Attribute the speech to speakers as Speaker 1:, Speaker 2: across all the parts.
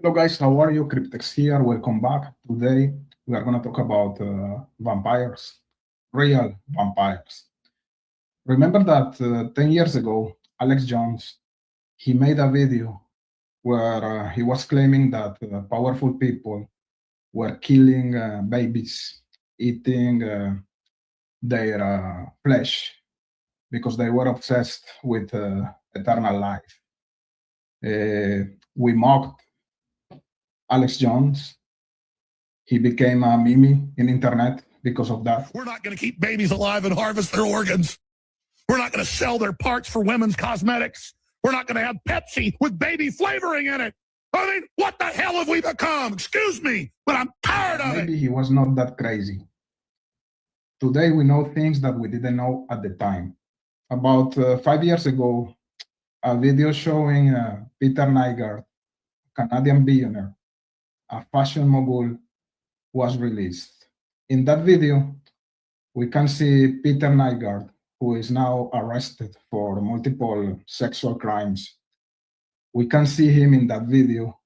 Speaker 1: Hello guys, how are you? Cryptex here. Welcome back. Today we are going to talk about vampires, real vampires. Remember that 10 years ago, Alex Jones, he made a video where he was claiming that powerful people were killing babies, eating their flesh because they were obsessed with eternal life. We mocked Alex Jones. He became a meme in internet because of that.
Speaker 2: We're not going to keep babies alive and harvest their organs. We're not going to sell their parts for women's cosmetics. We're not going to have Pepsi with baby flavoring in it. I mean, what the hell have we become? Excuse me, but I'm tired of it.
Speaker 1: Maybe he was not that crazy. Today we know things that we didn't know at the time. About 5 years ago, a video showing Peter Nygård, Canadian billionaire, a fashion mogul, was released. In that video, we can see Peter Nygård, who is now arrested for multiple sexual crimes. We can see him in that video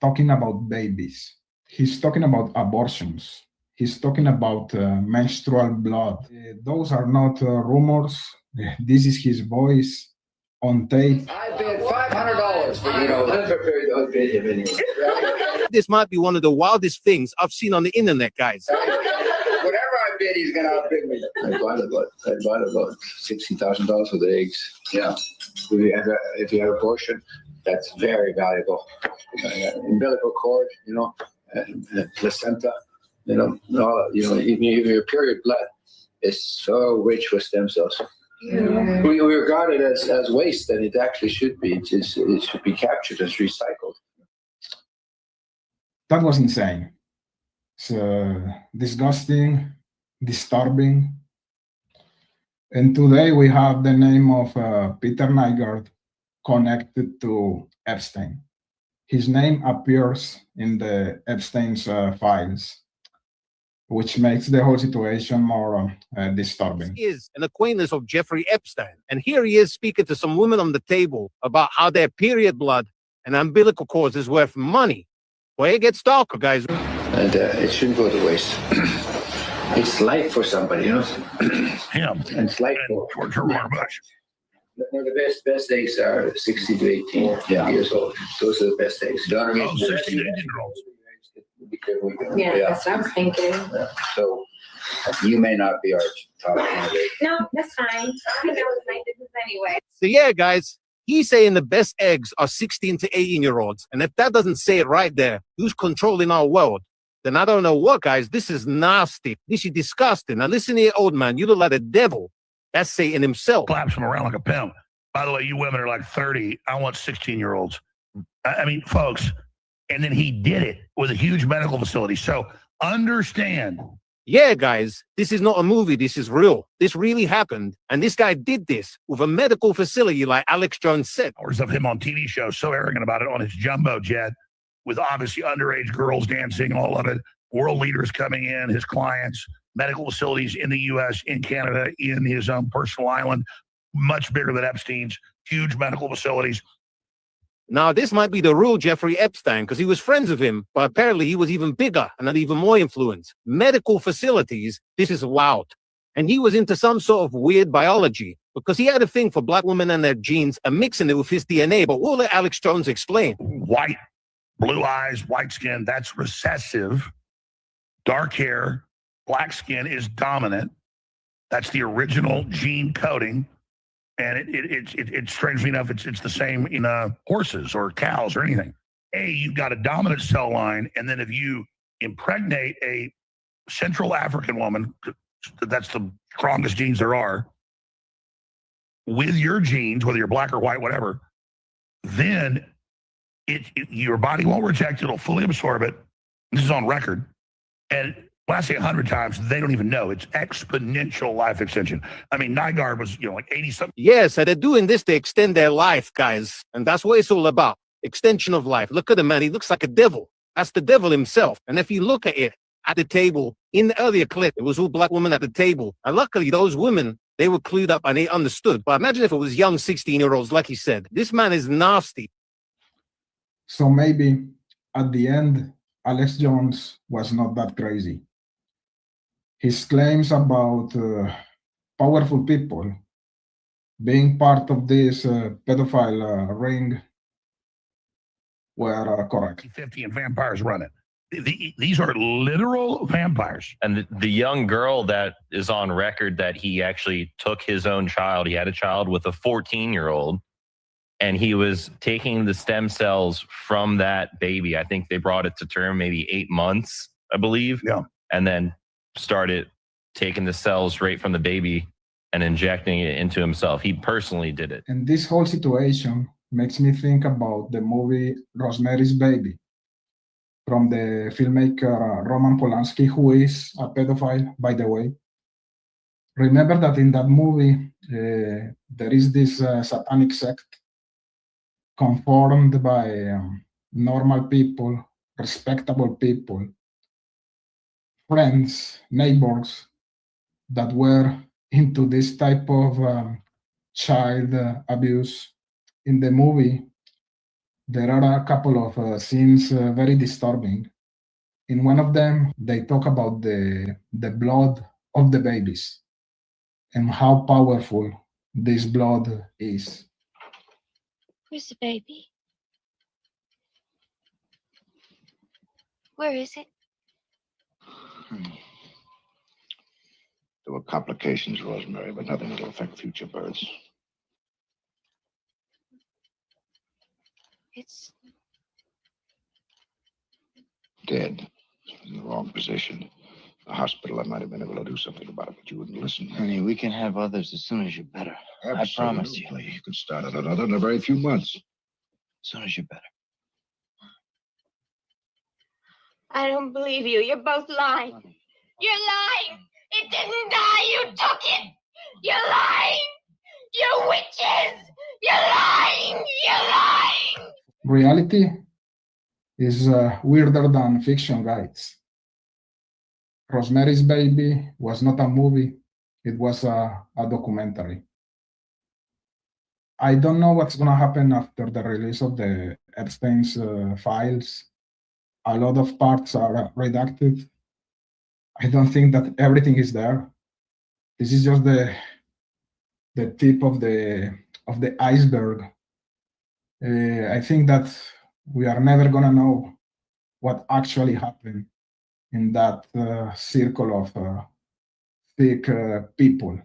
Speaker 1: talking about babies. He's talking about abortions. He's talking about menstrual blood. Those are not rumors. This is his voice on tape.
Speaker 3: I bid $500 for I'm prepared to bid him anyway.
Speaker 4: This might be one of the wildest things I've seen on the internet, guys.
Speaker 3: Whatever I bid, he's going to outbid me. I bought about $60,000 for the eggs. Yeah. If you have abortion, that's very valuable. Umbilical cord, placenta, even your period blood is so rich with stem cells. Yeah. We regard it as waste, and it actually should be. It should be captured as recycled.
Speaker 1: That was insane. It's disgusting, disturbing. And today we have the name of Peter Nygård connected to Epstein. His name appears in the Epstein's files, which makes the whole situation more disturbing.
Speaker 4: He is an acquaintance of Jeffrey Epstein, and here he is speaking to some women on the table about how their period blood and umbilical cords is worth money. Well, it gets darker, guys.
Speaker 3: And it shouldn't go to waste. It's life for somebody,
Speaker 2: Him.
Speaker 3: And it's life for
Speaker 2: George Bush.
Speaker 3: The best eggs are 60 to 18 years old. Those are the best eggs.
Speaker 2: 60 to 18-year-olds.
Speaker 5: Yeah, that's what I was thinking.
Speaker 3: Yeah. So you may not be our top candidate.
Speaker 5: No, that's fine. I think that was my business anyway.
Speaker 4: So yeah, guys, he's saying the best eggs are 16 to 18-year-olds. And if that doesn't say it right there, who's controlling our world? Then I don't know what, guys. This is nasty. This is disgusting. Now listen here, old man. You look like the devil. That's Satan himself.
Speaker 2: Claps him around like a pimp. By the way, you women are like 30. I want 16-year-olds. I mean, folks. And then he did it with a huge medical facility. So understand.
Speaker 4: Yeah, guys, this is not a movie. This is real. This really happened. And this guy did this with a medical facility like Alex Jones said.
Speaker 2: Hours of him on TV shows, so arrogant about it on his jumbo jet with obviously underage girls dancing, all of it. World leaders coming in, his clients, medical facilities in the U.S., in Canada, in his own personal island, much bigger than Epstein's, huge medical facilities.
Speaker 4: Now, this might be the real Jeffrey Epstein because he was friends with him, but apparently he was even bigger and had even more influence. Medical facilities, this is wild. And he was into some sort of weird biology because he had a thing for black women and their genes and mixing it with his DNA. But we'll let Alex Jones explain.
Speaker 2: White, blue eyes, white skin, that's recessive. Dark hair, black skin is dominant. That's the original gene coding. And it's strangely enough, it's the same in horses or cows or anything. You've got a dominant cell line, and then if you impregnate a Central African woman, that's the strongest genes there are, with your genes, whether you're black or white, whatever, then your body won't reject it, it'll fully absorb it. This is on record. And when I say 100 times, they don't even know. It's exponential life extension. I mean, Nygard was, like 80-something.
Speaker 4: Yes, so they're doing this to extend their life, guys. And that's what it's all about. Extension of life. Look at him, man. He looks like a devil. That's the devil himself. And if you look at it at the table, in the earlier clip, it was all black women at the table. And luckily, those women, they were clued up and they understood. But imagine if it was young 16-year-olds, like he said. This man is nasty.
Speaker 1: So maybe At the end, Alex Jones was not that crazy. His claims about powerful people being part of this pedophile ring were correct.
Speaker 2: 50 and vampires run it. These are literal vampires.
Speaker 6: And the young girl that is on record that he actually took his own child, he had a child with a 14-year-old, and he was taking the stem cells from that baby. I think they brought it to term maybe 8 months, I believe.
Speaker 2: Yeah.
Speaker 6: And then started taking the cells right from the baby and injecting it into himself. He personally did it.
Speaker 1: And this whole situation makes me think about the movie Rosemary's Baby from the filmmaker Roman Polanski, who is a pedophile, by the way. Remember that in that movie, there is this satanic sect conformed by normal people, respectable people, friends, neighbors that were into this type of child abuse. In the movie, there are a couple of scenes very disturbing. In one of them, they talk about the blood of the babies and how powerful this blood is.
Speaker 7: Where's the baby? Where is it?
Speaker 8: There were complications, Rosemary, but nothing that'll affect future births.
Speaker 7: It's
Speaker 8: Dead. In the wrong position. The hospital, I might have been able to do something about it, but you wouldn't listen.
Speaker 9: Honey, we can have others as soon as you're better. I promise you.
Speaker 8: Absolutely. You could start on another in a very few months.
Speaker 9: As soon as you're better.
Speaker 7: I don't believe you. You're both lying. You're lying. It didn't die. You took it. You're lying. You're witches. You're lying. You're lying.
Speaker 1: Reality is weirder than fiction, guys. Rosemary's Baby was not a movie, it was a documentary. I don't know what's gonna happen after the release of the Epstein's files. A lot of parts are redacted. I don't think that everything is there. This is just the tip of the iceberg. I think that we are never gonna know what actually happened in that circle of thick people.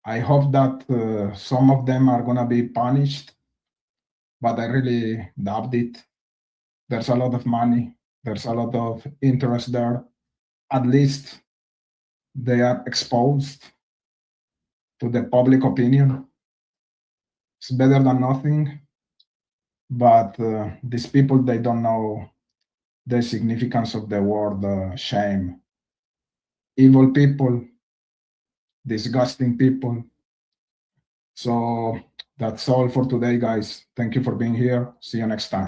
Speaker 1: I hope that some of them are gonna be punished, but I really doubt it. There's a lot of money, there's a lot of interest there. At least they are exposed to the public opinion. It's better than nothing, but these people, they don't know the significance of the word shame. Evil people, disgusting people. So that's all for today, guys. Thank you for being here. See you next time.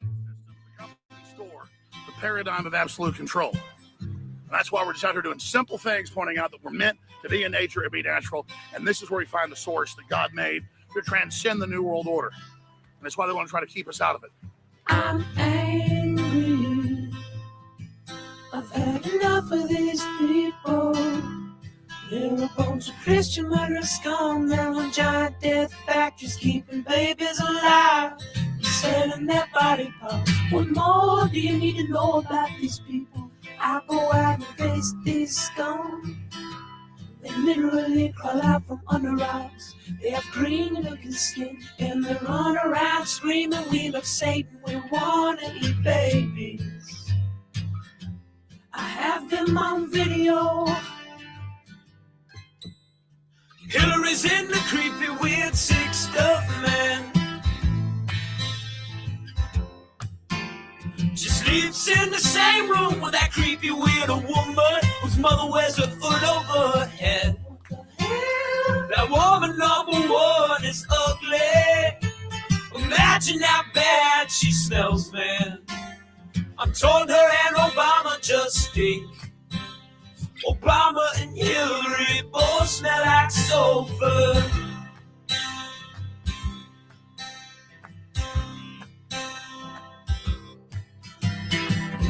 Speaker 2: The paradigm of absolute control. And that's why we're just out here doing simple things, pointing out that we're meant to be in nature and be natural. And this is where we find the source that God made to transcend the New World Order. And that's why they want to try to keep us out of it.
Speaker 10: I'm angry. I've had enough of these people. They're a bunch of Christian murderers, scum. They're on giant death factories, keeping babies alive, selling their body parts. What more do you need to know about these people? I go out and face these scum. They literally crawl out from under rocks. They have green-looking skin, and they run around screaming, "We love Satan, we want to eat babies." I have them on video. Hillary's in the creepy, weird, sick stuff, man. She sleeps in the same room with that creepy, weird woman whose mother wears a hood over her head. That woman number one is ugly. Imagine how bad she smells, man. I'm told her and Obama just stink. Obama and Hillary both smell like sulfur.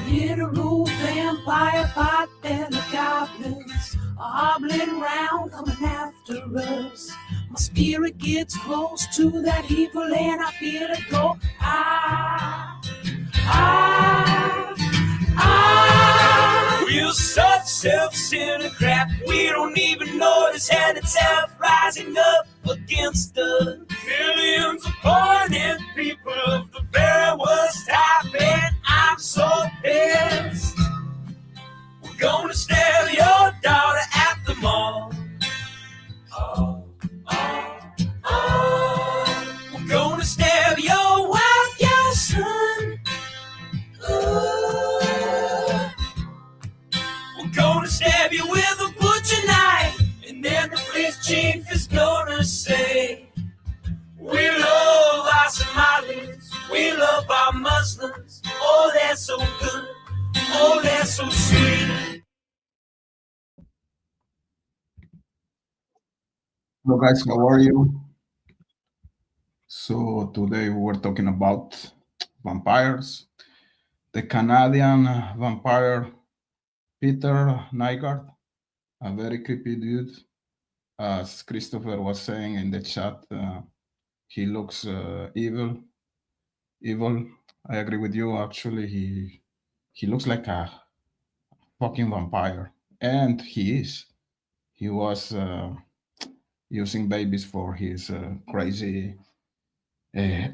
Speaker 10: literal vampire pot belly goblins are hobbling round coming after us. My spirit gets close to that evil and I feel it go. We're such self-centered crap, we don't even notice hell itself rising up against us. Millions of pointed people of the very worst type, and I'm so pissed. We're gonna stab your daughter at the mall. We're gonna stab your wife, your son. We're gonna stab you with a butcher knife, and then the police chief is gonna say, we love our Somalis, we love our Muslims. Oh, they're so good, oh, they're so sweet.
Speaker 1: Hello guys, how are you? So today we're talking about vampires. The Canadian vampire Peter Nygård, a very creepy dude. As Christopher was saying in the chat, he looks evil. I agree with you. Actually, he looks like a fucking vampire, and he is. He was using babies for his crazy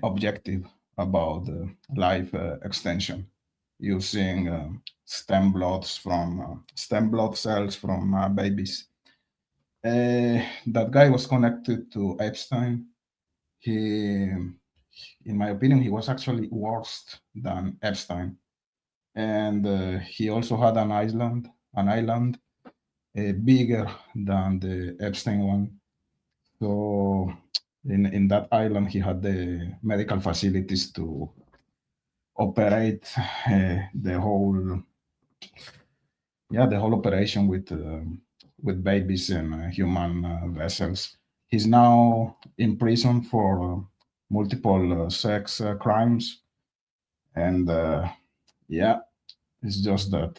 Speaker 1: objective about life extension, using stem blood cells from babies. That guy was connected to Epstein. In my opinion, he was actually worse than Epstein, and he also had an island bigger than the Epstein one. So in that island, he had the medical facilities to operate the whole operation with babies and human vessels. He's now in prison for multiple sex crimes, and it's just that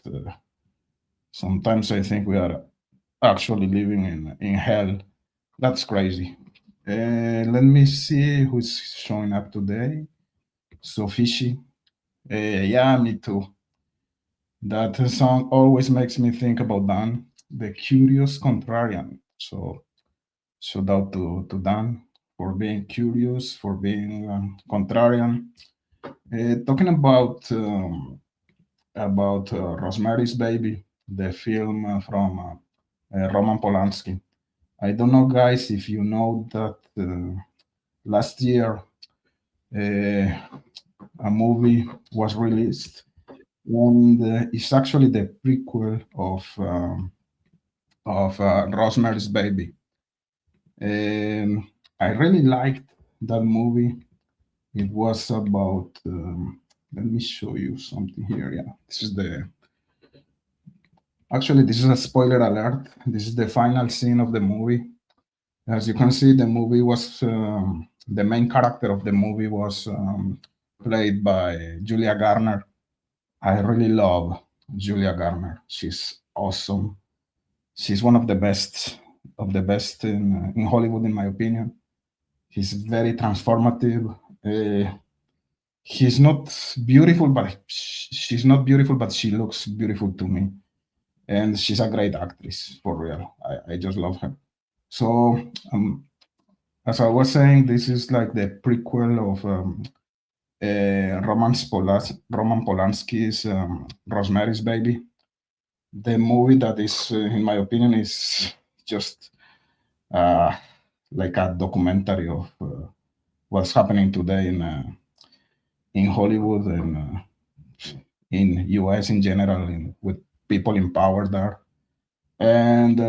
Speaker 1: sometimes I think we are actually living in hell. That's crazy. Let me see who's showing up today. So fishy. Yeah, me too. That song always makes me think about Dan, the curious contrarian. So shout out to Dan for being curious, for being contrarian. Talking about Rosemary's Baby, the film from Roman Polanski. I don't know, guys, if you know that last year a movie was released, and it's actually the prequel of Rosemary's Baby. I really liked that movie. It was about. Let me show you something here. Yeah, this is a spoiler alert. This is the final scene of the movie. As you can see, the movie was the main character of the movie was played by Julia Garner. I really love Julia Garner. She's awesome. She's one of the best in Hollywood, in my opinion. She's very transformative. She's not beautiful, but she looks beautiful to me. And she's a great actress, for real. I just love her. So, as I was saying, this is like the prequel of Roman Polanski's Rosemary's Baby. The movie that is, in my opinion, is just like a documentary of what's happening today in Hollywood and in US in general, with people in power there. And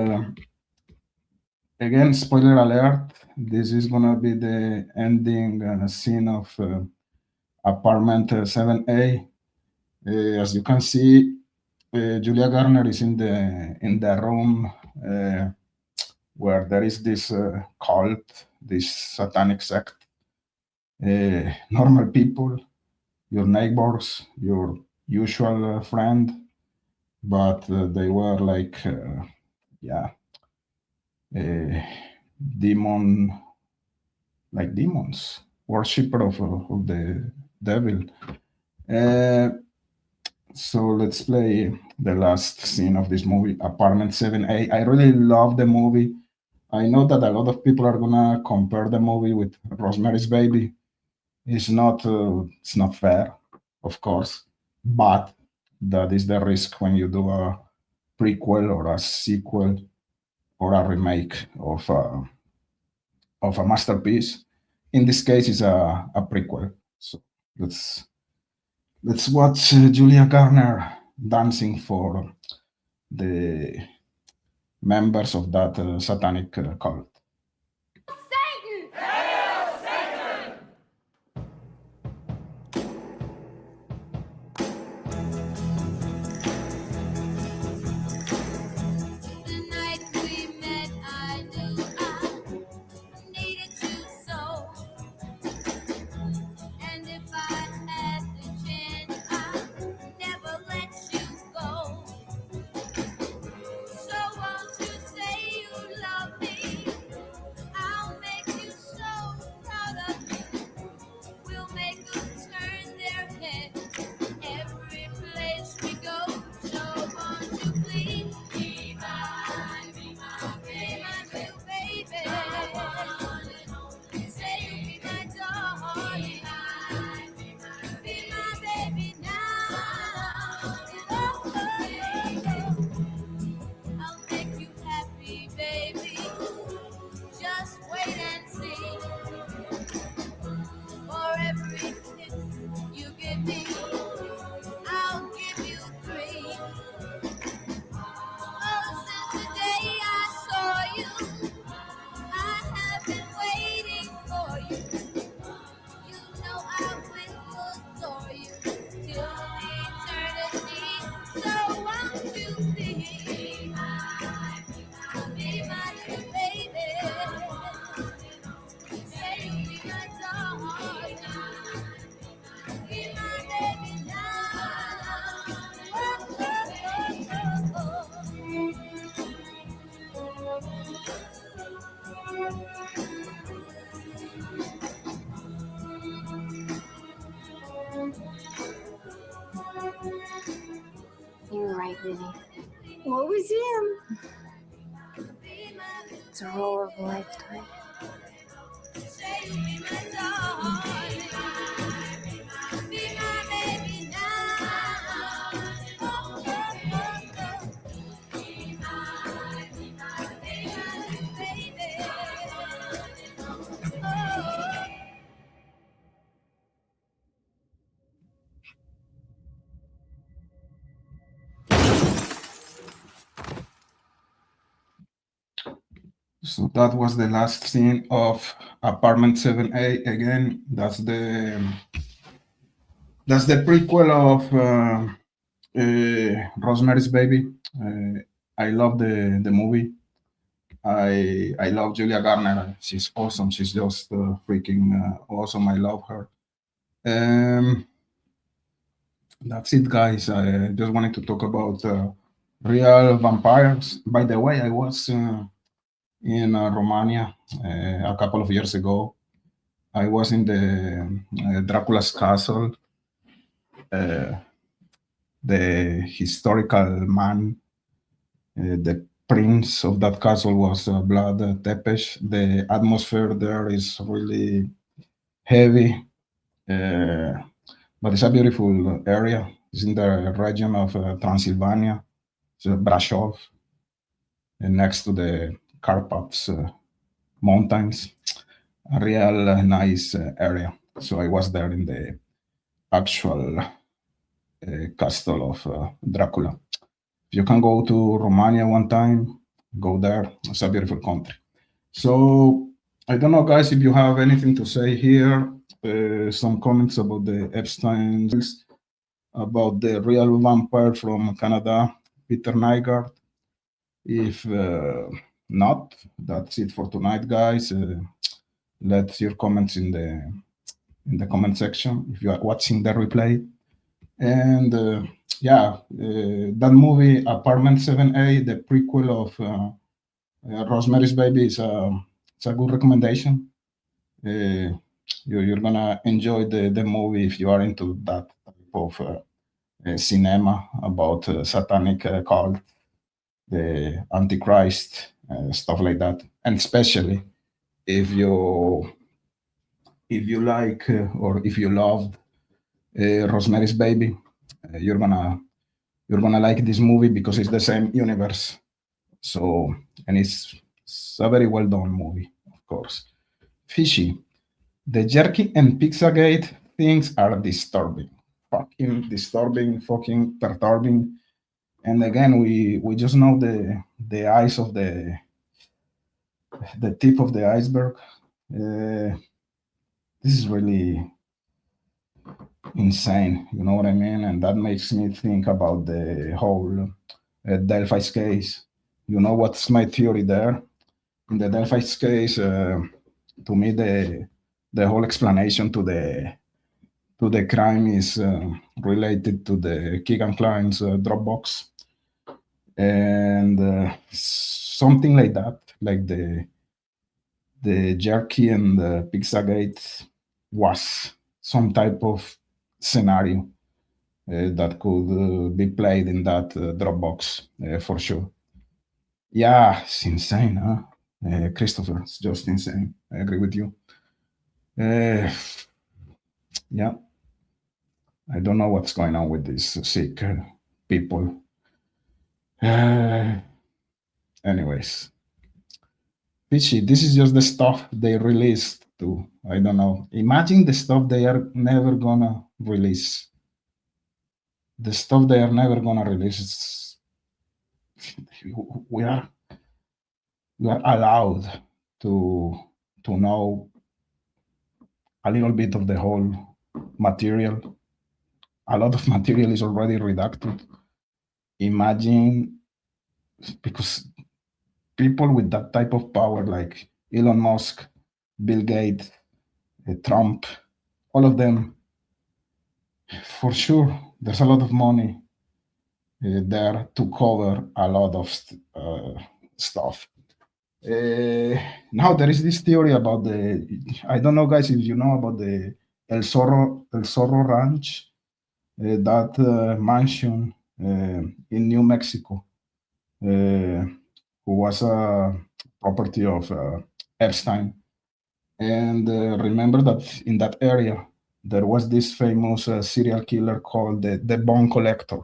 Speaker 1: again, spoiler alert, this is gonna be the ending scene of apartment 7A. As you can see, Julia Garner is in the room where there is this cult, this satanic sect. Normal people, your neighbors, your usual friend, but they were like, demons, worshipper of the devil. So let's play the last scene of this movie, Apartment 7A. I really love the movie. I know that a lot of people are gonna compare the movie with Rosemary's Baby. It's not fair, of course, but that is the risk when you do a prequel or a sequel or a remake of a masterpiece. In this case, it's a prequel. So let's watch Julia Garner dancing for the members of that satanic cult.
Speaker 7: Satan! The night we met, I knew I needed you so. And if I had the chance, I'd never let you go. So won't you say you love me? I'll make you so proud of me. We'll make them turn their heads every place we go. So won't you please be my new baby? Say you'll be my darling. Be my baby now. I'll make you happy, baby. Just wait and see. For every kiss you give me, I'll give you 3. Oh, since the day I saw you, I have been waiting for you. You know I will adore you till eternity. So won't you be my little baby? Say you'll be my darling. Be my baby now. Oh, oh, oh,
Speaker 5: You were right, Vinny. What was him? It's a role of a lifetime.
Speaker 7: say you'll be my darling. Be my baby now. Oh, oh, oh, oh. Be my little baby. Oh.
Speaker 1: So that was the last scene of Apartment 7A. Again, that's the prequel of Rosemary's Baby. I love the movie. I love Julia Garner. She's awesome. She's just freaking awesome. I love her. That's it, guys. I just wanted to talk about real vampires. By the way, I was in Romania a couple of years ago. I was in the Dracula's castle. The historical man, the prince of that castle was Vlad Tepes. The atmosphere there is really heavy, but it's a beautiful area. It's in the region of Transylvania, so Brasov, and next to the Carpathes mountains. A real nice area. So I was there in the actual castle of Dracula. If you can go to Romania one time, go there. It's a beautiful country. So I don't know, guys, if you have anything to say here. Some comments about the Epstein, about the real vampire from Canada, Peter Nygård. If not, that's it for tonight, guys. Let your comments in the comment section if you are watching the replay. And that movie, Apartment 7A, the prequel of Rosemary's Baby, is it's a good recommendation. You're gonna enjoy the movie if you are into that type of cinema about satanic cult, the Antichrist, stuff like that, and especially if you like or if you loved Rosemary's Baby, you're gonna like this movie because it's the same universe. So, and it's a very well done movie, of course. Fishy. The jerky and Pizzagate things are disturbing, fucking disturbing, fucking perturbing. And again, we just know the eyes of the tip of the iceberg. This is really insane, you know what I mean? And that makes me think about the whole Delphi's case. You know what's my theory there? In the Delphi's case, to me, the whole explanation to the crime is related to the Keegan Klein's Dropbox, and something like that, like the jerky and the Pizzagate was some type of scenario that could be played in that Dropbox for sure. Yeah, it's insane, huh? Christopher, it's just insane. I agree with you. Yeah, I don't know what's going on with these sick people. Anyways, Pitchy, this is just the stuff they released too. I don't know. Imagine the stuff they are never gonna release. The stuff they are never gonna release. We are allowed to know a little bit of the whole material. A lot of material is already redacted. Imagine, because people with that type of power, like Elon Musk, Bill Gates, Trump, all of them, for sure, there's a lot of money there to cover a lot of stuff. Now there is this theory about I don't know, guys, if you know about the El Zorro Ranch, that mansion in New Mexico, who was a property of Epstein. And remember that in that area, there was this famous serial killer called the Bone Collector.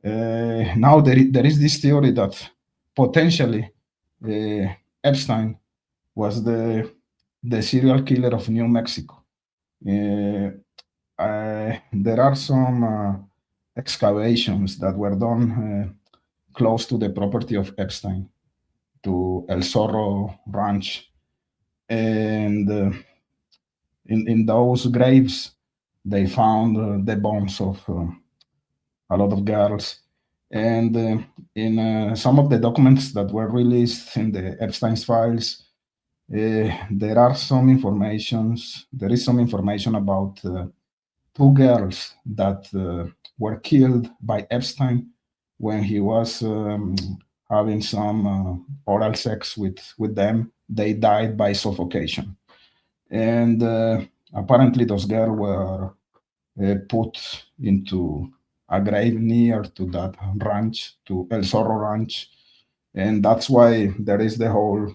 Speaker 1: Now there is this theory that potentially Epstein was the serial killer of New Mexico. There are some excavations that were done close to the property of Epstein, to El Zorro Ranch, and in those graves they found the bones of a lot of girls. And in some of the documents that were released in the Epstein's files, there is some information about two girls that were killed by Epstein when he was having some oral sex with them. They died by suffocation. And apparently those girls were put into a grave near to that ranch, to El Zorro Ranch. And that's why there is the whole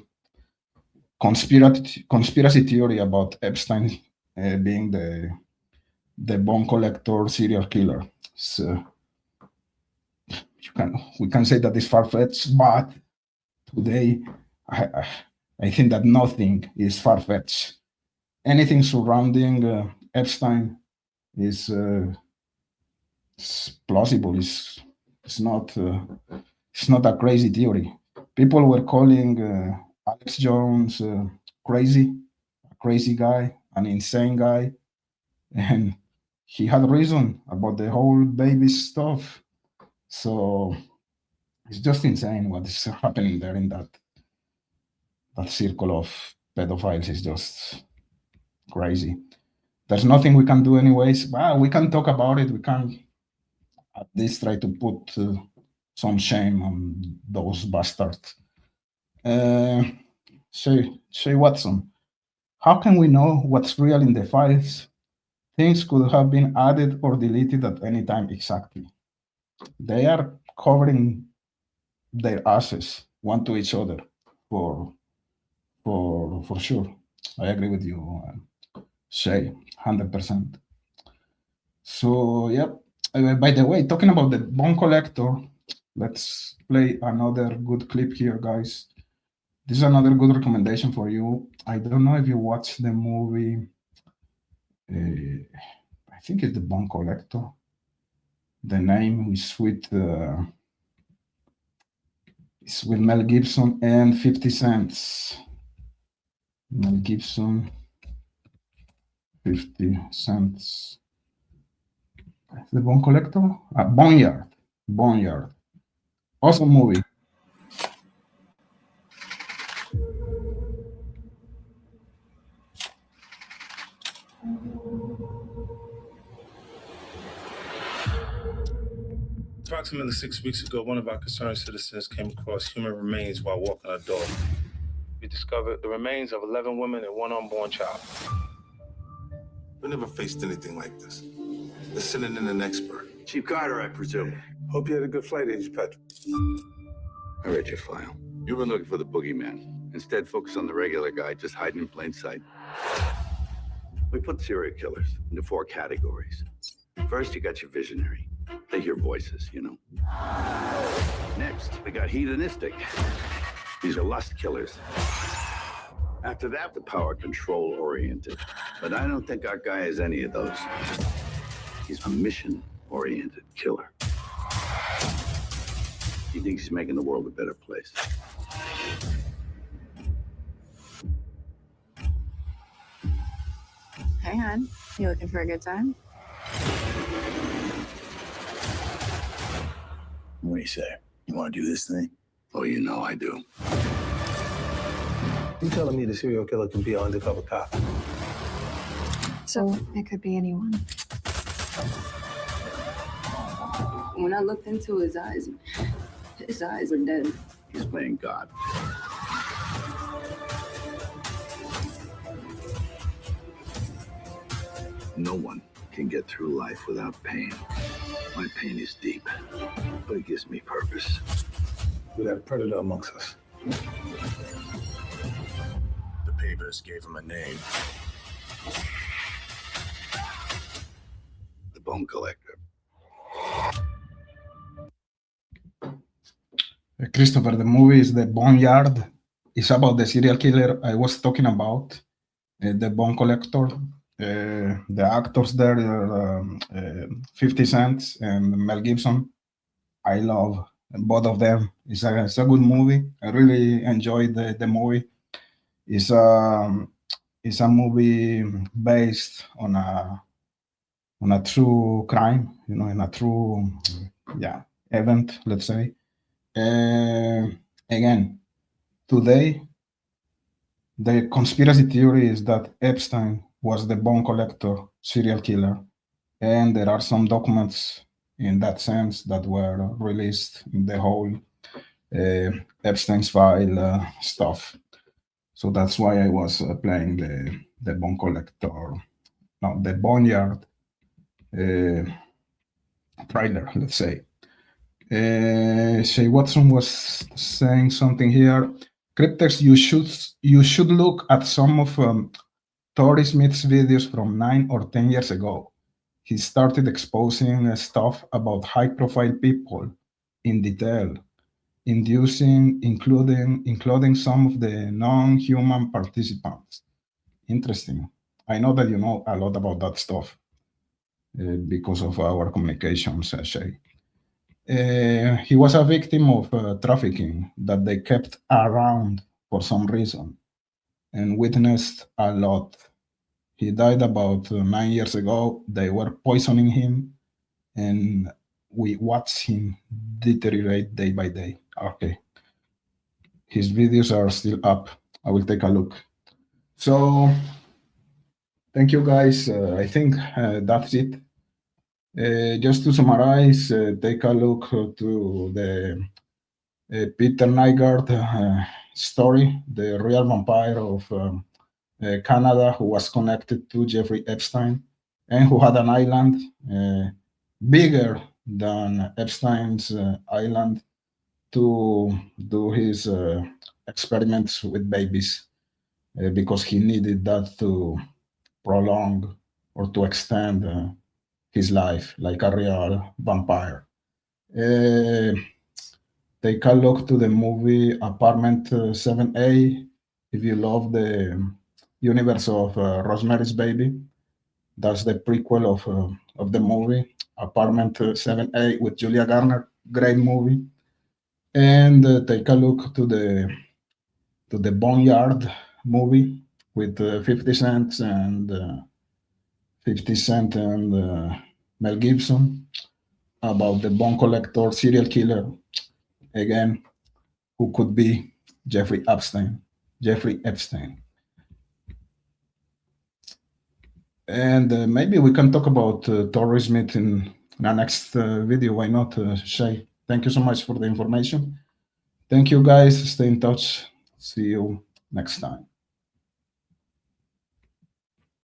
Speaker 1: conspiracy theory about Epstein being the bone collector serial killer. So we can say that it's far-fetched, but today I think that nothing is far-fetched. Anything surrounding Epstein is plausible. It's not a crazy theory. People were calling Alex Jones crazy, a crazy guy, an insane guy, and he had reason about the whole baby stuff. So it's just insane what is happening there in that circle of pedophiles. Is just crazy. There's nothing we can do anyways. Well, we can talk about it. We can at least try to put some shame on those bastards. Shay Watson, how can we know what's real in the files? Things could have been added or deleted at any time exactly. They are covering their asses one to each other for sure. I agree with you, Shay, 100%. So, yep. By the way, talking about the Bone Collector, let's play another good clip here, guys. This is another good recommendation for you. I don't know if you watched the movie. I think it's The Bone Collector. The name is with Mel Gibson and 50 Cent. Mel Gibson, 50 Cent. The Bone Collector? Boneyard. Boneyard. Awesome movie.
Speaker 11: Approximately 6 weeks ago, one of our concerned citizens came across human remains while walking a dog. We discovered the remains of 11 women and one unborn child.
Speaker 12: We never faced anything like this. They're sending in an expert.
Speaker 13: Chief Carter, I presume.
Speaker 11: Hope you had a good flight, Agent Patrick.
Speaker 13: I read your file. You've been looking for the boogeyman. Instead, focus on the regular guy just hiding in plain sight. We put serial killers into 4 categories. First, you got your visionary. They hear voices, you know. Next, we got hedonistic. These are lust killers. After that, the power control oriented. But I don't think our guy is any of those. He's a mission oriented killer. He thinks he's making the world a better place.
Speaker 14: Hey, hon. You looking for a good time?
Speaker 13: What do you say? You want to do this thing? Oh, you know I do.
Speaker 11: You telling me the serial killer can be an undercover cop?
Speaker 14: So it could be anyone. When I looked into his eyes were dead.
Speaker 13: He's playing God. No one can get through life without pain. My pain is deep, but it gives me purpose.
Speaker 11: We got a predator amongst us.
Speaker 12: The papers gave him a name.
Speaker 13: The Bone Collector.
Speaker 1: Christopher, the movie is The Boneyard. It's about the serial killer I was talking about, the Bone Collector. The actors there are 50 Cent and Mel Gibson. I love both of them. It's a good movie. I really enjoyed the movie. It's a movie based on a true crime, you know, in a true event, let's say. Again, today the conspiracy theory is that Epstein was the Bone Collector serial killer, and there are some documents in that sense that were released in the whole Epstein's file stuff. So that's why I was playing the Bone Collector, no, the Boneyard trailer, let's say. Shay Watson was saying something here. Cryptex, you should look at some of Tory Smith's videos from 9 or 10 years ago. He started exposing stuff about high-profile people in detail, including some of the non-human participants. Interesting. I know that you know a lot about that stuff because of our communications, Shay. He was a victim of trafficking that they kept around for some reason and witnessed a lot. He died about 9 years ago. They were poisoning him, and we watched him deteriorate day by day. Okay. His videos are still up. I will take a look. So, thank you guys. I think that's it. Just to summarize, take a look to the Peter Nygård story, the real vampire of Canada, who was connected to Jeffrey Epstein and who had an island bigger than Epstein's island to do his experiments with babies because he needed that to prolong or to extend his life like a real vampire. Take a look to the movie Apartment 7A if you love the universe of Rosemary's Baby. That's the prequel of the movie Apartment 7A with Julia Garner. Great movie. And take a look to the Boneyard movie with 50 Cent and Mel Gibson about the bone collector serial killer, again, who could be Jeffrey Epstein. And maybe we can talk about Torrey Smith in the next video. Why not, Shay? Thank you so much for the information. Thank you, guys. Stay in touch. See you next time.